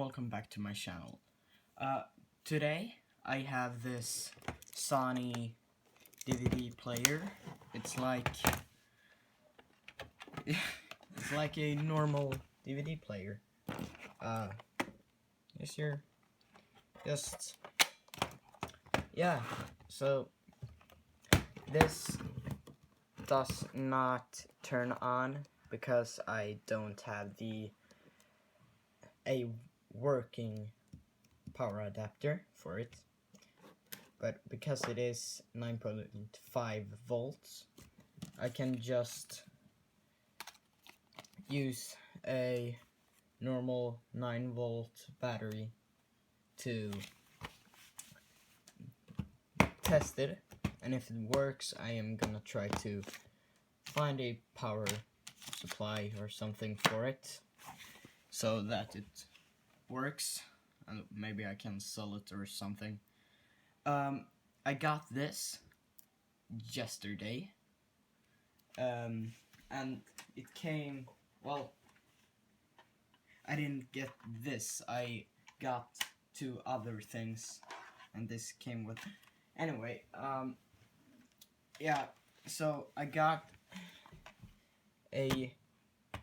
welcome back to my channel. Today I have this Sony DVD player. It's like a normal DVD player. So this does not turn on because I don't have a working power adapter for it, but because it is 9.5 volts, I can just use a normal 9-volt battery to test it, and if it works, I am gonna try to find a power supply or something for it so that it works, and maybe I can sell it or something. I got this yesterday, and it came, well, I didn't get this, I got two other things, and this came with, anyway, yeah, so I got a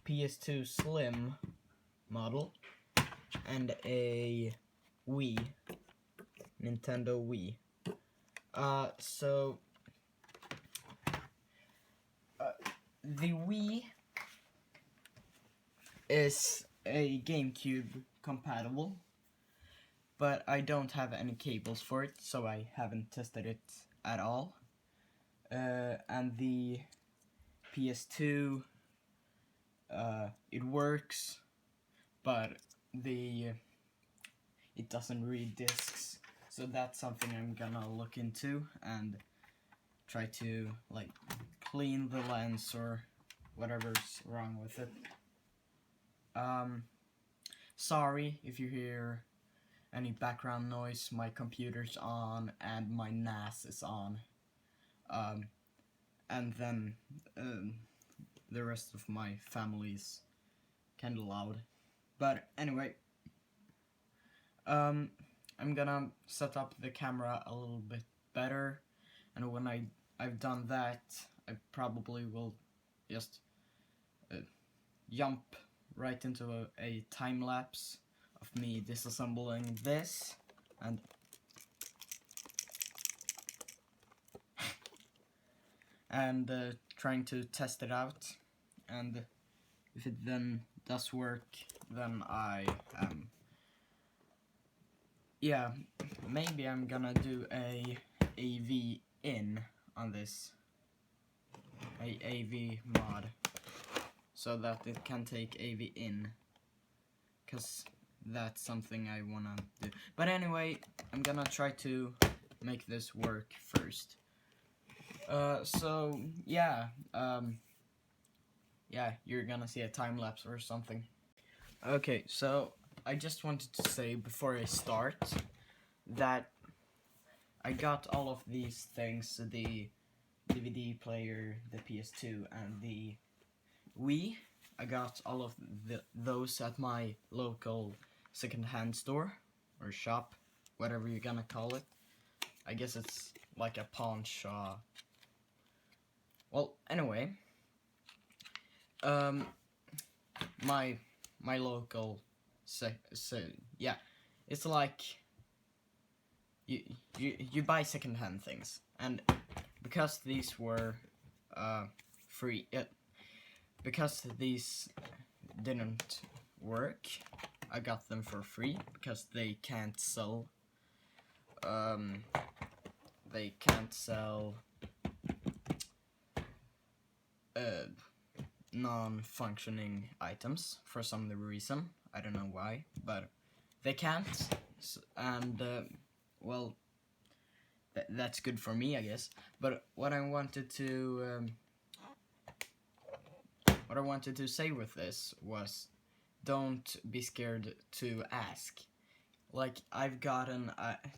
PS2 Slim model and a Nintendo Wii. The Wii is a GameCube compatible, but I don't have any cables for it, so I haven't tested it at all. And the PS2, it works, but it doesn't read discs, so that's something I'm gonna look into and try to like clean the lens or whatever's wrong with it. Sorry if you hear any background noise. My computer's on and my NAS is on, and then the rest of my family's kinda loud. But anyway, I'm gonna set up the camera a little bit better, and when I've done that, I probably will just jump right into a time-lapse of me disassembling this and trying to test it out, and if it then does work, then maybe I'm gonna do a AV in on this, a AV mod, so that it can take AV in, cause that's something I wanna do. But anyway, I'm gonna try to make this work first. You're gonna see a time lapse or something. Okay, so I just wanted to say before I start that I got all of these things, the DVD player, the PS2, and the Wii. I got all of those at my local second-hand store, or shop, whatever you're gonna call it. I guess it's like a pawn shop. Well, anyway, my local it's like you buy second-hand things, and because these were free, because these didn't work, I got them for free because they can't sell non-functioning items for some reason. I don't know why, but they can't, and well, that's good for me, I guess. But what I wanted to say with this was, don't be scared to ask. Like, I've gotten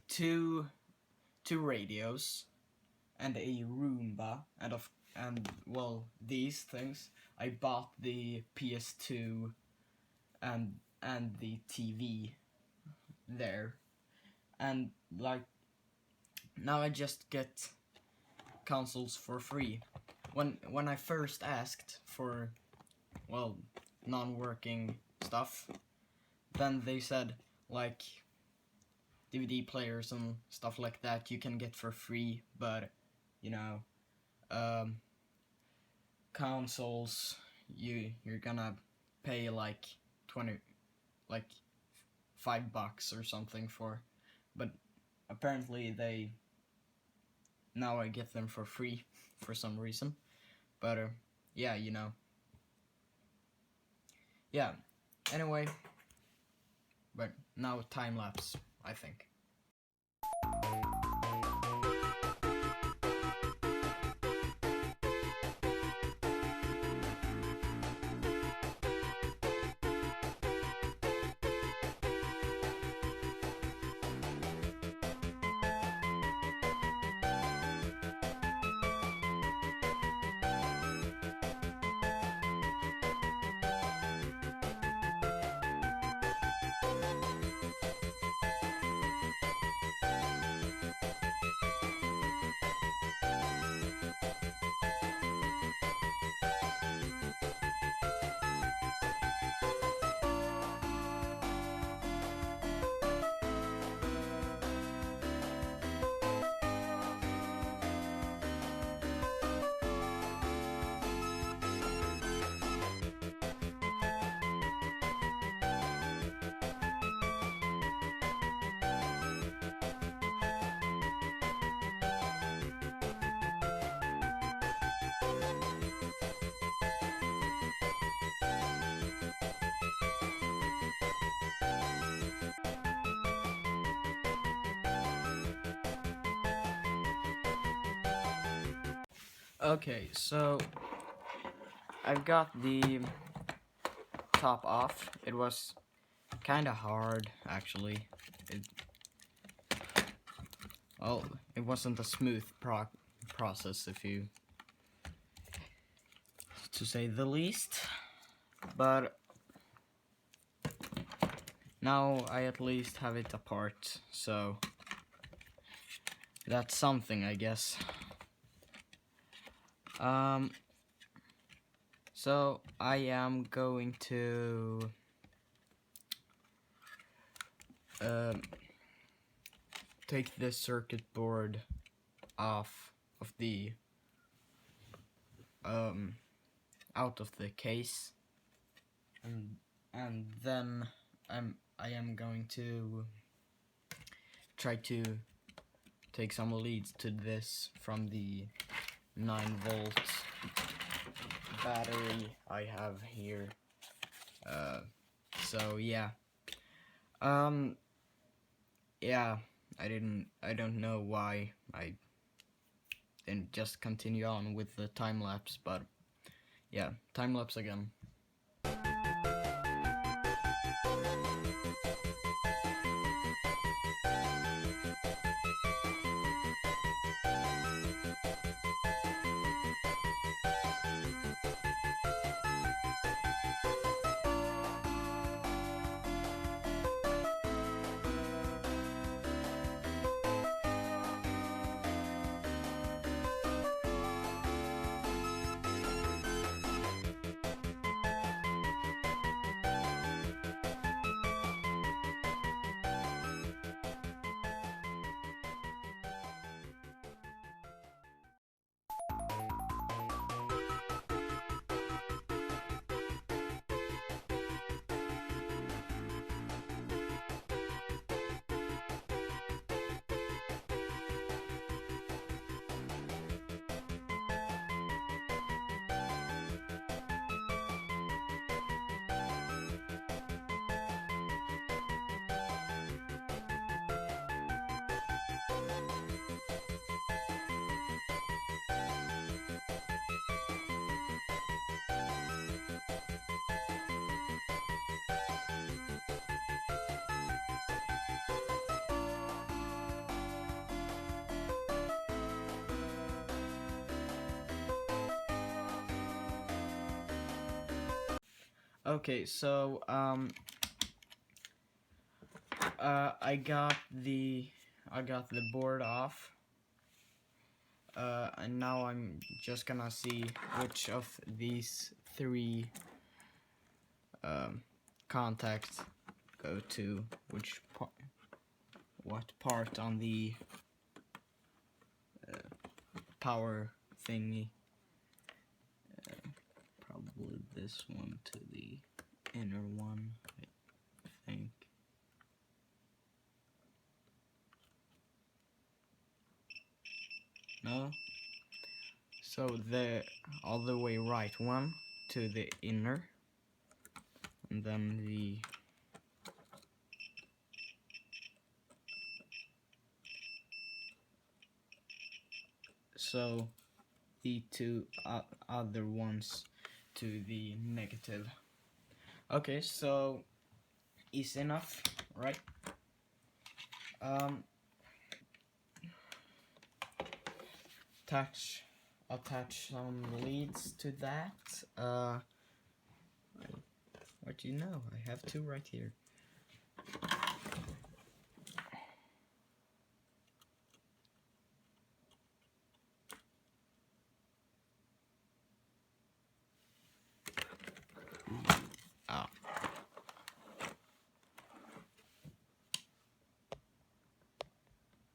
two radios and a Roomba, and well, these things. I bought the PS2 and the TV there, and like now I just get consoles for free. When I first asked for, well, non-working stuff, then they said like DVD players and stuff like that you can get for free, but you know, consoles you're gonna pay like 20, like $5 or something for. But apparently now I get them for free for some reason. But yeah, you know. Yeah. Anyway, but now time lapse, I think. Okay, so I've got the top off. It was kind of hard, actually. Well, it wasn't a smooth process, to say the least. But now I at least have it apart, so that's something, I guess. So I am going to take this circuit board off of the out of the case, and then I am going to try to take some leads to this from the 9-volt battery I have here. So yeah. Yeah, I don't know why I didn't just continue on with the time lapse, but yeah, time lapse again. Okay, so I got the board off. And now I'm just gonna see which of these three contacts go to what part on the power thingy. Probably this one to the inner one, I think. No? So the all the way right one to the inner, and then the so the two other ones to the negative. Okay, so easy enough, right? Attach some leads to that. What do you know? I have two right here. Ah.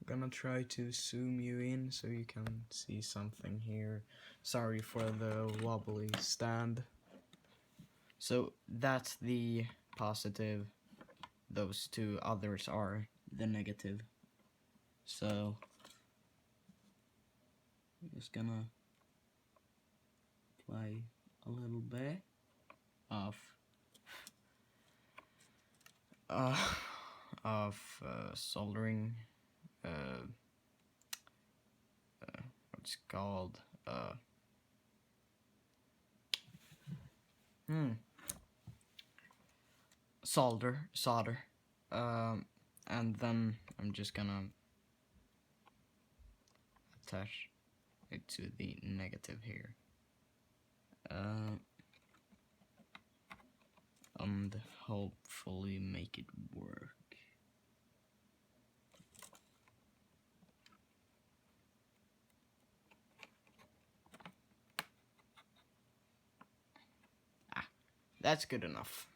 I'm gonna try to zoom you in so you can see something here. Sorry for the wobbly stand. So that's the positive. Those two others are the negative. So I'm just gonna apply a little bit of soldering. What's it called? Solder. And then I'm just gonna attach it to the negative here. And hopefully make it work. That's good enough.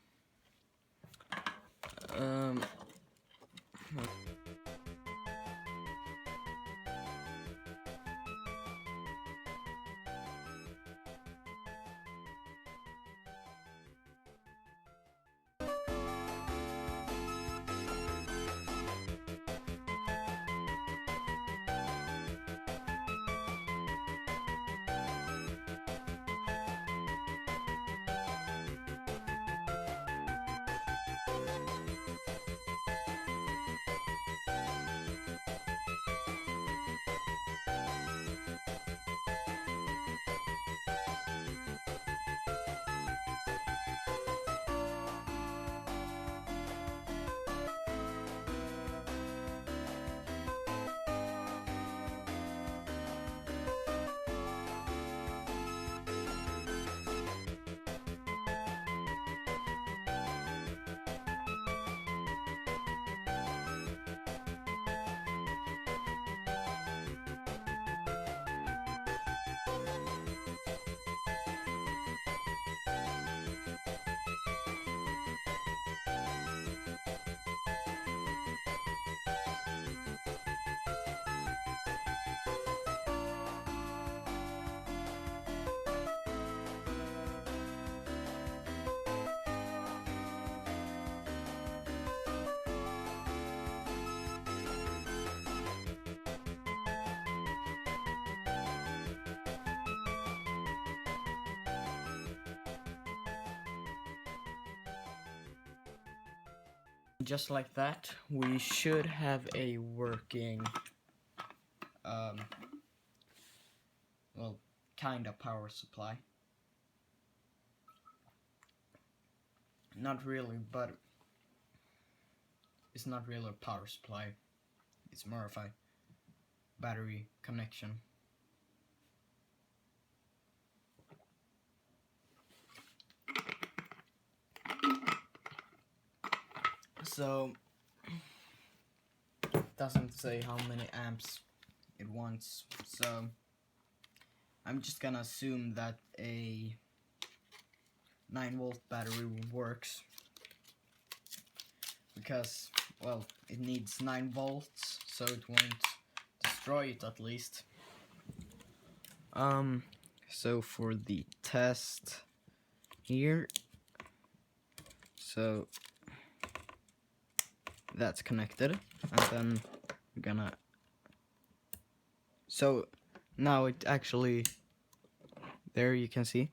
Just like that, we should have a working, well, kind of power supply. Not really, but it's not really a power supply. It's more of a battery connection. So doesn't say how many amps it wants, so I'm just gonna assume that a 9-volt battery works, because, well, it needs 9 volts, so it won't destroy it at least. So for the test here, so that's connected, and then we're gonna, so now it actually, there you can see,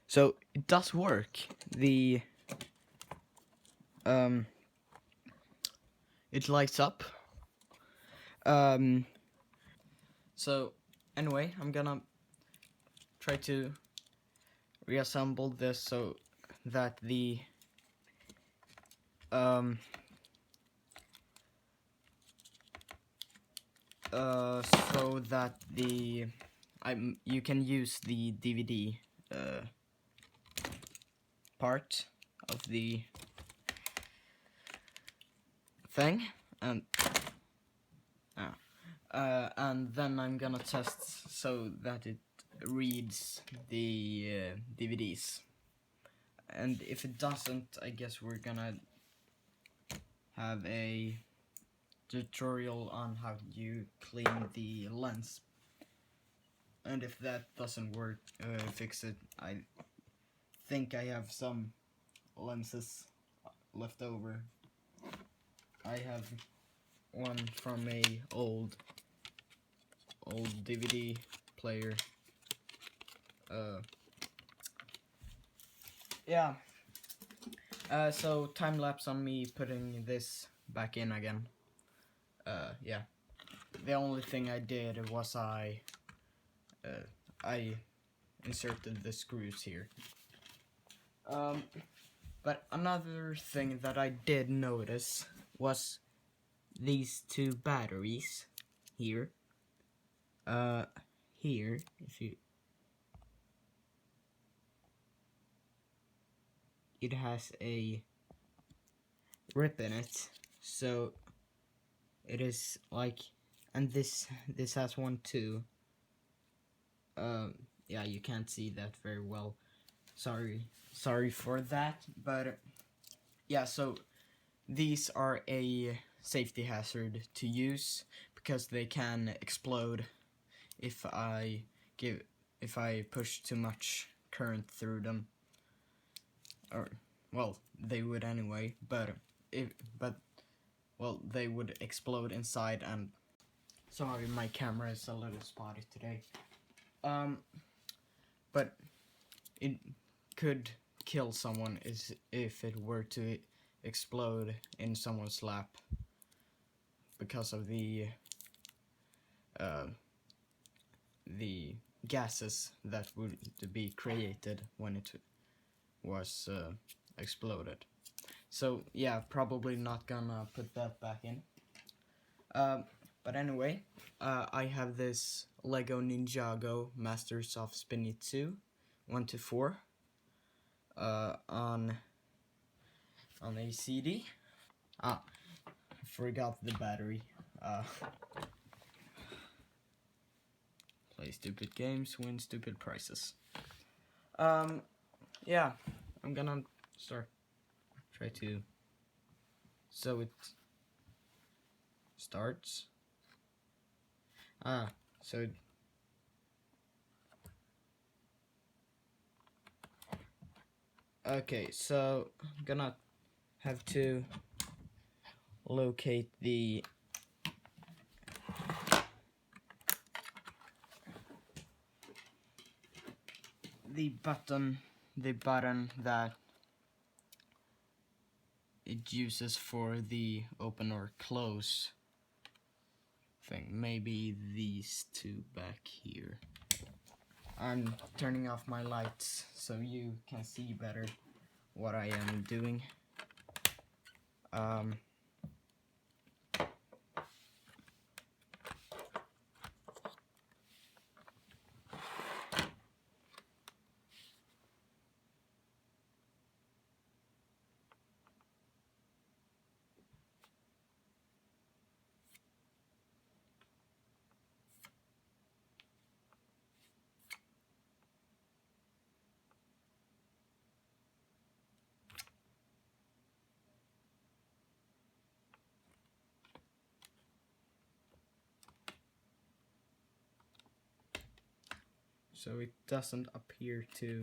so it does work. The it lights up. So anyway, I'm gonna try to reassemble this so that the you can use the DVD part of the thing, and then I'm gonna test so that it reads the DVDs, and if it doesn't, I guess we're gonna have a tutorial on how you clean the lens, and if that doesn't work, fix it. I think I have some lenses left over. I have one from a old DVD player. Yeah. So time lapse on me putting this back in again. Yeah. The only thing I did was I inserted the screws here. But another thing that I did notice was these two batteries here. Here, if you, it has a rip in it, so it is like, and this has one too. Yeah, you can't see that very well. Sorry for that, but yeah, so these are a safety hazard to use because they can explode if I push too much current through them. Or, well, they would anyway, but well, they would explode inside. And sorry, my camera is a little spotty today. But it could kill someone if it were to explode in someone's lap because of the gases that would be created when it was exploded. So yeah, probably not gonna put that back in. But anyway, I have this Lego Ninjago Masters of Spinitzu 1-4 on a CD. I forgot the battery. Play stupid games, win stupid prizes. Yeah, I'm gonna try to, so it starts. So okay, so I'm gonna have to locate the button that it uses for the open or close thing. Maybe these two back here. I'm turning off my lights so you can see better what I am doing. so it doesn't appear to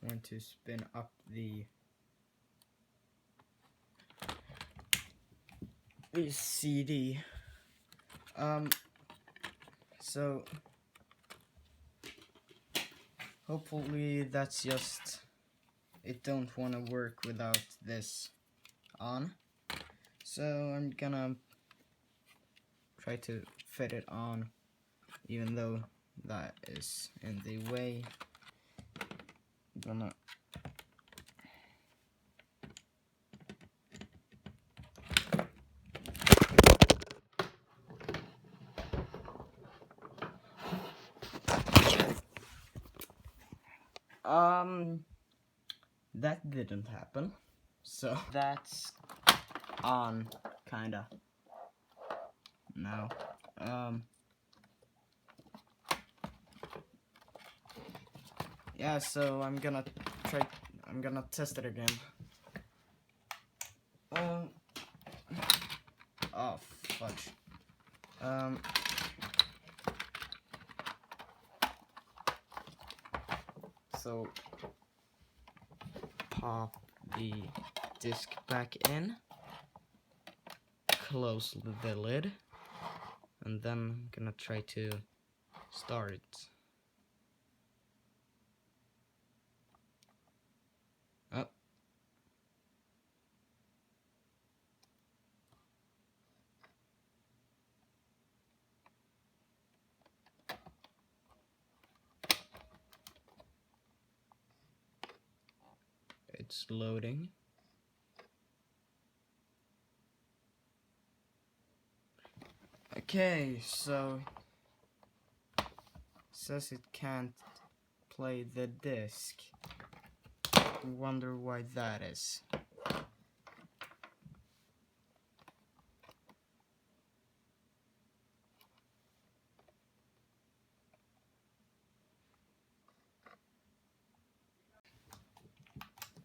want to spin up the CD. So hopefully that's just it don't want to work without this on. So I'm gonna try to fit it on, even though that is in the way. I'm gonna that didn't happen, so that's on kinda now. Yeah, so I'm gonna test it again. Oh fudge. So pop the disc back in, close the lid, and then I'm gonna try to start it. Oh. It's loading. Okay, so it says it can't play the disc. Wonder why that is.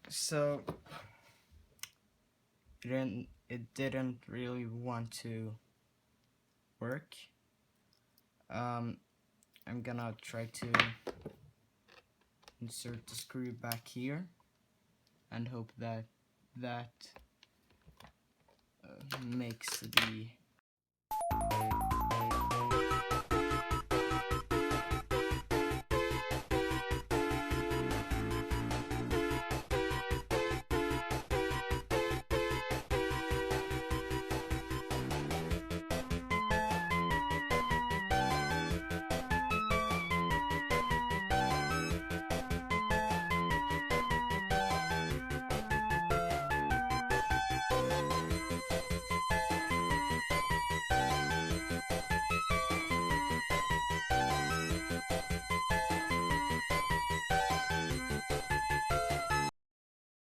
So it didn't really want to work. I'm gonna try to insert the screw back here and hope that makes the